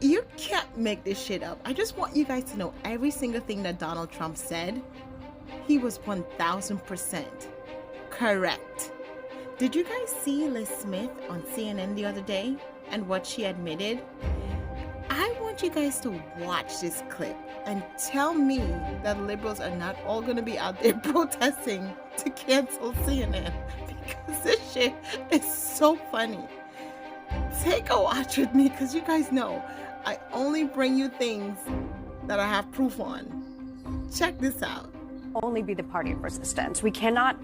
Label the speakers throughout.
Speaker 1: You can't make this shit up. I just want you guys to know every single thing that Donald Trump said, he was 1000% correct. Did you guys see Liz Smith on CNN the other day and what she admitted? I want you guys to watch this clip and tell me that liberals are not all going to be out there protesting to cancel CNN, because this shit is so funny. Take a watch with me, because you guys know I only bring you things that I have proof on. Check this out.
Speaker 2: Only be the party of resistance. We cannot,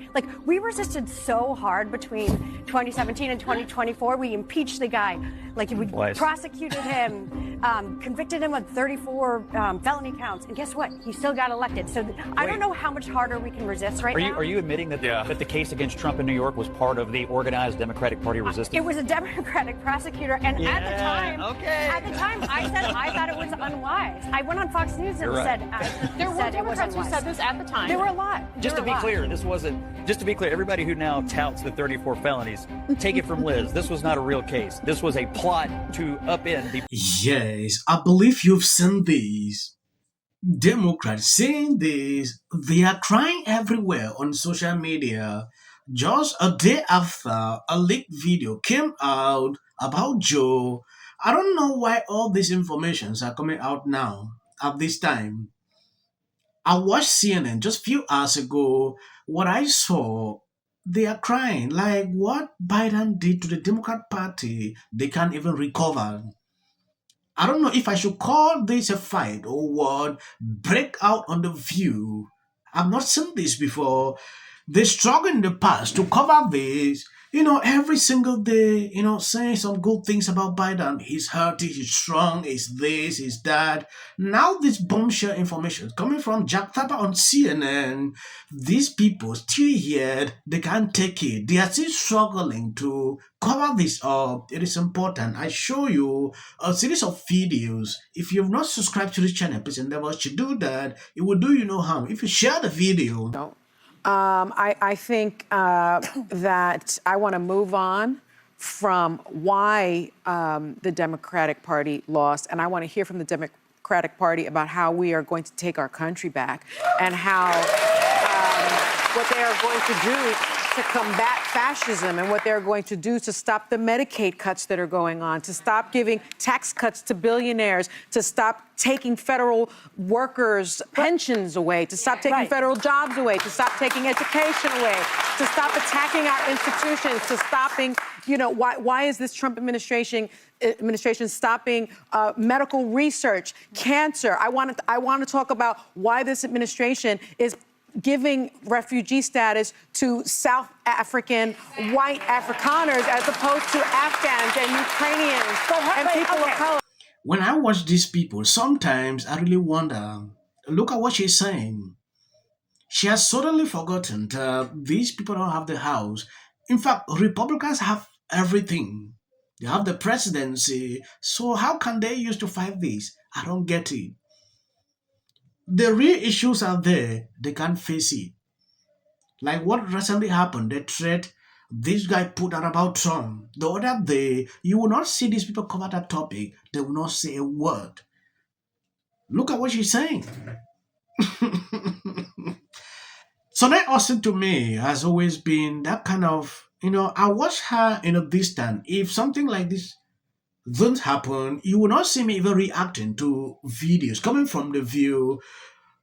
Speaker 2: we resisted so hard between 2017 and 2024. We impeached the guy, we prosecuted him, convicted him of 34 felony counts, and guess what? He still got elected. So I don't know how much harder we can resist now.
Speaker 3: Are you admitting that, that the case against Trump in New York was part of the organized Democratic Party resistance?
Speaker 2: It was a Democratic prosecutor, and at the time, I thought it was unwise. I went on Fox News and said
Speaker 4: there were Democrats who said this at the time.
Speaker 2: There were a lot.
Speaker 3: Just to be clear, everybody who now touts the 34 felonies, take it from Liz. This was not a real case. This was a plot to upend the...
Speaker 5: Yes, I believe you've seen these. Democrats saying this, they are crying everywhere on social media. Just a day after a leaked video came out about Joe, I don't know why all these informations are coming out now at this time. I watched CNN just a few hours ago. What I saw, they are crying like what Biden did to the Democrat Party, they can't even recover. I don't know if I should call this a fight or what. Break out on The View. I've not seen this before. They struggled in the past to cover this. Every single day, saying some good things about Biden. He's healthy, he's strong, he's this, he's that. Now this bombshell information coming from Jack Tapper on CNN. These people still here, they can't take it. They are still struggling to cover this up. It is important. I show you a series of videos. If you've not subscribed to this channel, please endeavor to do that. It will do you no harm. If you share the video.
Speaker 6: No. I think that I want to move on from why the Democratic Party lost, and I want to hear from the Democratic Party about how we are going to take our country back and how what they are going to do to combat fascism and what they're going to do to stop the Medicaid cuts that are going on, to stop giving tax cuts to billionaires, to stop taking federal workers' pensions away, to stop taking federal jobs away, to stop taking education away, to stop attacking our institutions, to stopping, why is this Trump administration stopping medical research, cancer? I want to talk about why this administration is giving refugee status to South African white Afrikaners as opposed to Afghans and Ukrainians and people of color.
Speaker 5: When I watch these people, sometimes I really wonder, look at what she's saying. She has suddenly forgotten that these people don't have the House. In fact, Republicans have everything. They have the presidency. So how can they use to fight this? I don't get it. The real issues are there. They can't face it. Like what recently happened, the threat this guy put out about Trump. The other day, you will not see these people cover that topic. They will not say a word. Look at what she's saying. Sonai Austin to me has always been that kind of, I watch her in a distance. If something like this don't happen, you will not see me even reacting to videos coming from The View.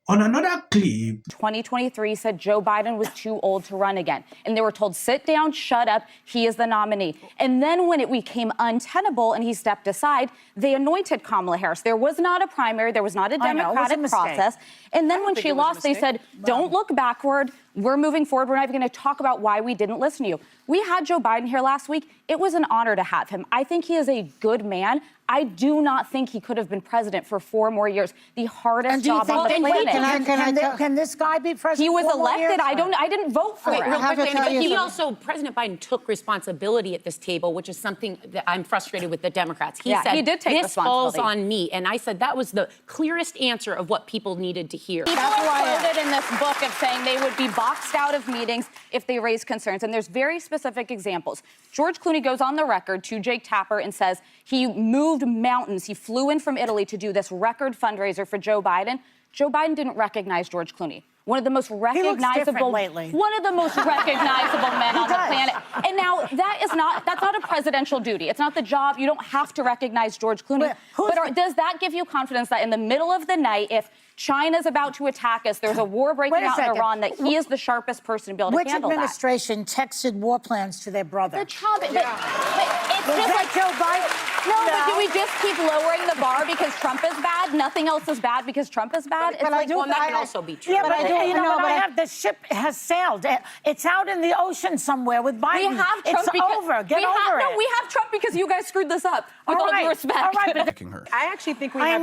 Speaker 5: On another clip,
Speaker 7: 2023 said Joe Biden was too old to run again. And they were told, sit down, shut up, he is the nominee. And then when it became untenable and he stepped aside, they anointed Kamala Harris. There was not a primary, there was not a democratic process. And then when she lost, they said, don't look backward, we're moving forward, we're not even going to talk about why we didn't listen to you. We had Joe Biden here last week. It was an honor to have him. I think he is a good man. I do not think he could have been president for 4 more years. The hardest job on the planet.
Speaker 8: Can this guy be president?
Speaker 7: He was elected. I didn't vote for it.
Speaker 4: Real quickly, but he also, President Biden took responsibility at this table, which is something that I'm frustrated with the Democrats. He said,
Speaker 7: he did take
Speaker 4: this falls on me. And I said that was the clearest answer of what people needed to hear.
Speaker 7: People are quoted in this book of saying they would be boxed out of meetings if they raise concerns. And there's very specific examples. George Clooney goes on the record to Jake Tapper and says he moved mountains. He flew in from Italy to do this record fundraiser for Joe Biden. Joe Biden didn't recognize George Clooney. One of the most recognizable, men on the planet. And now that's not a presidential duty. It's not the job. You don't have to recognize George Clooney. Does that give you confidence that in the middle of the night, if China's about to attack us, there's a war breaking out in Iran, that he is the sharpest person to be able to handle that?
Speaker 8: Which administration texted war plans to their brother?
Speaker 7: The Trump. But it's just like
Speaker 8: Joe Biden.
Speaker 7: No, but do we just keep lowering the bar because Trump is bad? Nothing else is bad because Trump is bad?
Speaker 4: But that can also be true.
Speaker 8: Yeah, the ship has sailed. It's out in the ocean somewhere with Biden.
Speaker 7: We have Trump
Speaker 8: it's over. Get over it.
Speaker 7: No, we have Trump because you guys screwed this up. With all due respect.
Speaker 8: All right, but
Speaker 6: I actually think we have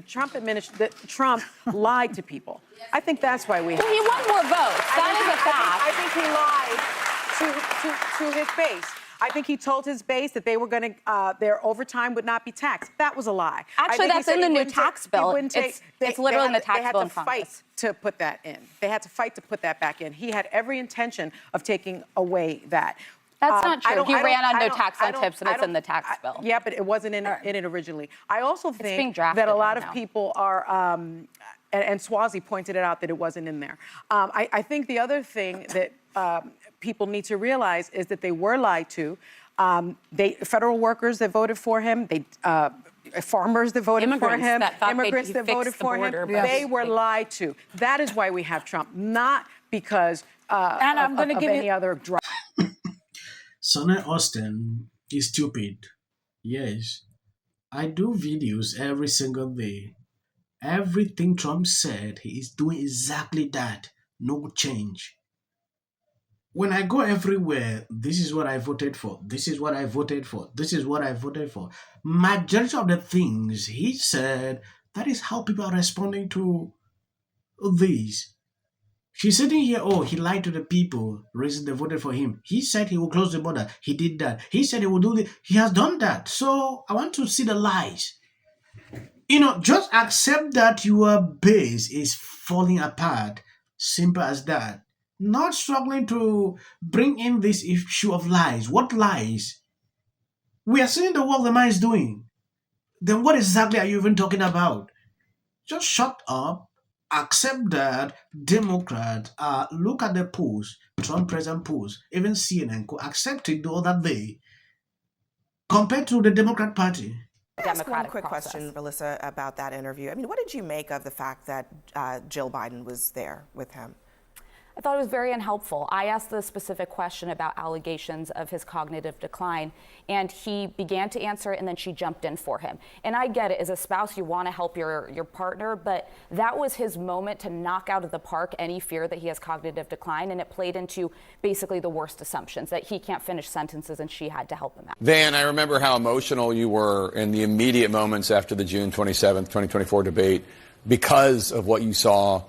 Speaker 6: Trump because Trump lied to people. I think that's why we have.
Speaker 7: Well, he won more votes. That is a fact.
Speaker 6: I think he lied to his base. I think he told his base that they were going to their overtime would not be taxed. That was a lie.
Speaker 7: Actually, that's in the new tax bill. It's literally in the tax bill in Congress.
Speaker 6: They had to fight to put that in. They had to fight to put that back in. He had every intention of taking away that.
Speaker 7: That's not true. He ran on no tax on tips, and it's in the tax bill.
Speaker 6: Yeah, but it wasn't in it originally. I also think
Speaker 7: being
Speaker 6: that a lot of
Speaker 7: now.
Speaker 6: people are, and Swazi pointed it out that it wasn't in there. I think the other thing that people need to realize is that they were lied to. Federal workers that voted for him, farmers that voted for him, immigrants that voted for him, they were lied to. That is why we have Trump, not because of any other drug.
Speaker 5: Sonny Austin is stupid. Yes. I do videos every single day. Everything Trump said, he is doing exactly that. No change. When I go everywhere, this is what I voted for. This is what I voted for. This is what I voted for. Majority of the things he said, that is how people are responding to these. She's sitting here, he lied to the people, reason they voted for him. He said he will close the border. He did that. He said he will do this. He has done that. So I want to see the lies. Just accept that your base is falling apart. Simple as that. Not struggling to bring in this issue of lies. What lies? We are seeing the work the man is doing. Then what exactly are you even talking about? Just shut up. Accept that Democrats look at the polls, Trump president polls, even CNN could accept it the other day compared to the Democrat Party.
Speaker 9: Ask one quick question, Melissa, about that interview. I mean, what did you make of the fact that Jill Biden was there with him?
Speaker 7: I thought it was very unhelpful. I asked the specific question about allegations of his cognitive decline, and he began to answer it, and then she jumped in for him. And I get it. As a spouse, you want to help your partner, but that was his moment to knock out of the park any fear that he has cognitive decline, and it played into basically the worst assumptions, that he can't finish sentences, and she had to help him out.
Speaker 10: Van, I remember how emotional you were in the immediate moments after the June 27th, 2024 debate because of what you saw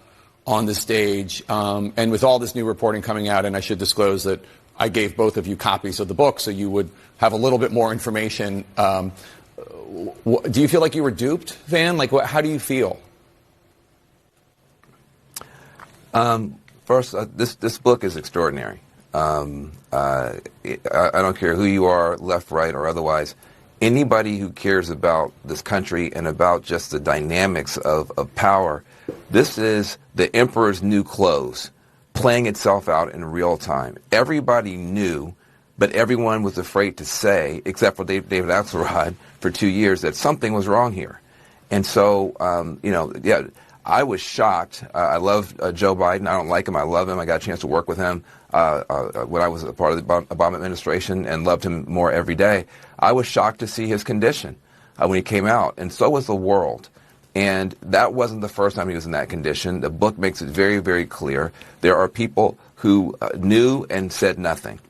Speaker 10: on the stage, and with all this new reporting coming out, and I should disclose that I gave both of you copies of the book so you would have a little bit more information. Do you feel like you were duped, Van? How do you feel?
Speaker 11: First, this book is extraordinary. I don't care who you are, left, right, or otherwise. Anybody who cares about this country and about just the dynamics of power, this is the emperor's new clothes playing itself out in real time. Everybody knew, but everyone was afraid to say, except for David Axelrod for 2 years, that something was wrong here. And so, I was shocked. I love Joe Biden. I don't like him. I love him. I got a chance to work with him when I was a part of the Obama administration and loved him more every day. I was shocked to see his condition when he came out, and so was the world. And that wasn't the first time he was in that condition. The book makes it very, very clear. There are people who knew and said nothing.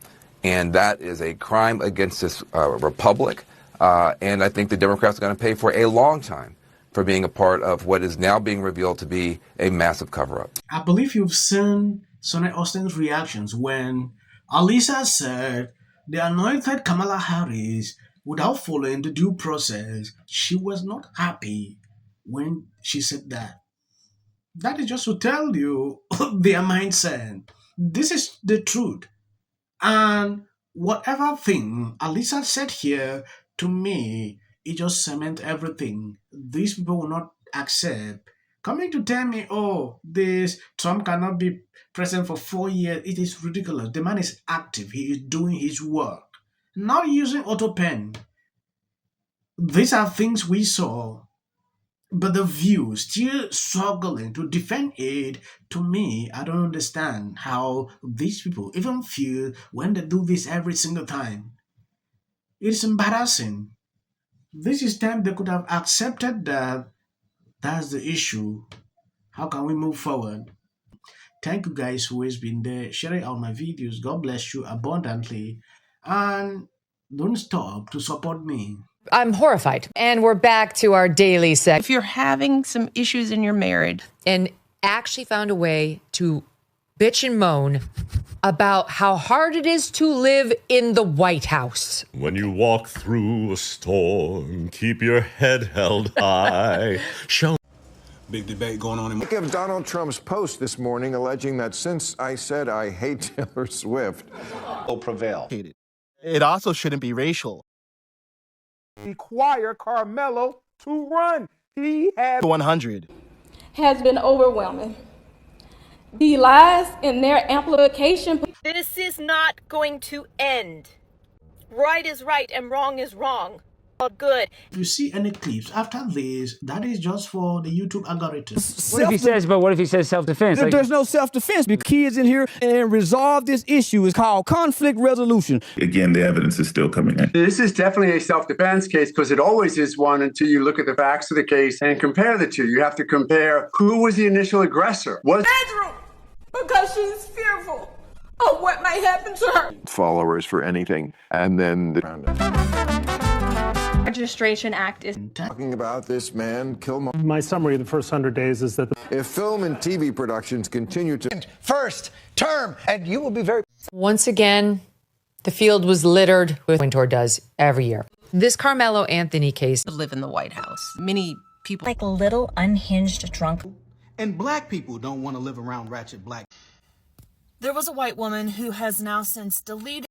Speaker 11: And that is a crime against this republic. And I think the Democrats are going to pay for a long time for being a part of what is now being revealed to be a massive cover-up.
Speaker 5: I believe you've seen Sonny Austin's reactions when Alisa said they anointed Kamala Harris without following the due process. She was not happy when she said that. That is just to tell you their mindset. This is the truth. And whatever thing Alisa said here, to me, it just cement everything. These people will not accept. Coming to tell me, oh, this Trump cannot be president for 4 years, it is ridiculous. The man is active, he is doing his work, not using auto pen. These are things we saw. But the view still struggling to defend it, to me, I don't understand how these people even feel when they do this every single time. It's embarrassing. This is time they could have accepted that that's the issue. How can we move forward? Thank you guys who has been there sharing all my videos. God bless you abundantly. And don't stop to support me.
Speaker 12: I'm horrified. And we're back to our daily segment.
Speaker 13: If you're having some issues in your marriage,
Speaker 12: And actually found a way to bitch and moan about how hard it is to live in the White House.
Speaker 14: When you walk through a storm, keep your head held high. Show.
Speaker 15: Big debate going on in of Donald Trump's post this morning alleging that since I said I hate Taylor Swift, will prevail.
Speaker 16: It also shouldn't be racial.
Speaker 17: Require Carmelo to run. He had
Speaker 16: 100.
Speaker 18: Has been overwhelming. The lies in their amplification.
Speaker 19: This is not going to end. Right is right and wrong is wrong. All good.
Speaker 5: If you see any clips after this, that is just for the YouTube algorithm.
Speaker 20: What if he says self-defense?
Speaker 17: There's no self-defense because kids in here and resolve this issue is called conflict resolution.
Speaker 21: Again, the evidence is still coming in.
Speaker 22: This is definitely a self-defense case because it always is one until you look at the facts of the case and compare the two. You have to compare who was the initial aggressor.
Speaker 18: Bedroom, because she's fearful of what might happen to her.
Speaker 15: followers for anything, and then
Speaker 18: Registration Act is
Speaker 15: talking about this man, Kilmer.
Speaker 23: My summary of the first 100 days is that
Speaker 15: if film and TV productions continue to
Speaker 24: first term, and you will be very.
Speaker 12: Once again, the field was littered with Wintour does every year. This Carmelo Anthony case.
Speaker 13: Live in the White House. Many people
Speaker 25: like a little unhinged drunk.
Speaker 26: And black people don't want to live around ratchet black.
Speaker 27: There was a white woman who has now since deleted